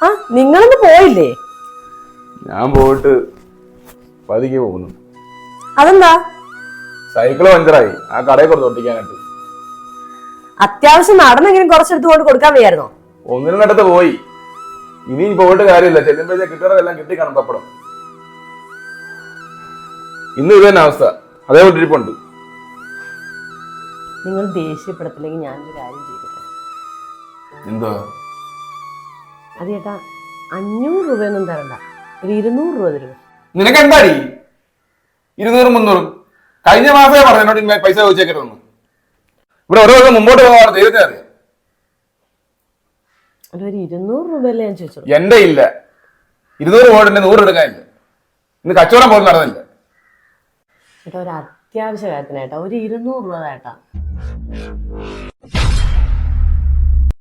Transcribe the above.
ആ നിങ്ങളൊന്ന് പോയില്ലേ? ഞാൻ പോയിട്ട് പതിക്ക് പോകുന്നു. അതെന്താ? സൈക്കിള് പഞ്ചറായി, ആ കടയിൽ കൊടുത്ത് ഒട്ടിക്കാനായിട്ട്. അത്യാവശ്യം നടന്നെങ്കിലും കുറച്ചെടുത്ത് കൊണ്ട് കൊടുക്കാൻ വയ്യായിരുന്നോ? ഒന്നിനടുത്ത് പോയി, ഇനി പോയിട്ട് കാര്യമില്ല. ചെല്ലുമ്പോഴത്തേക്ക് കിട്ടുന്നതെല്ലാം കിട്ടിക്കാണും പപ്പടം. ഇന്ന് ഇത് തന്നെ അവസ്ഥ, അതേപോലെ ഇരിപ്പുണ്ട്. നിങ്ങൾ ദേഷ്യപ്പെടത്തില്ലെങ്കിൽ ഞാനൊരു കാര്യം ചെയ്തിട്ട്. എന്തുവാ? അത് ചേട്ടാ 500 രൂപയൊന്നും തരണ്ട, ഒരു 200 രൂപ തരുമോ? നിനക്ക് എന്താടി 200 300? കഴിഞ്ഞ മാസമേ പറഞ്ഞു എന്നോട് പൈസ ചോദിച്ചേക്കരുതെന്ന്. ഇവിടെ ഓരോ ദിവസം മുമ്പോട്ട് പോകാൻ ദൈവത്തെ അറിയാം. ഒരു 200 രൂപയല്ലേ ഞാൻ ചോദിച്ചോളൂ. എന്റെ ഇല്ല, 200 പോകട്ടെ, 100 എടുക്കാനില്ല. ഇന്ന് കച്ചവടം പോലും നടന്നില്ല. ചേട്ടാ ഒരു അത്യാവശ്യ കാര്യത്തിനേട്ടാ, ഒരു 200 രൂപ ചേട്ടാ.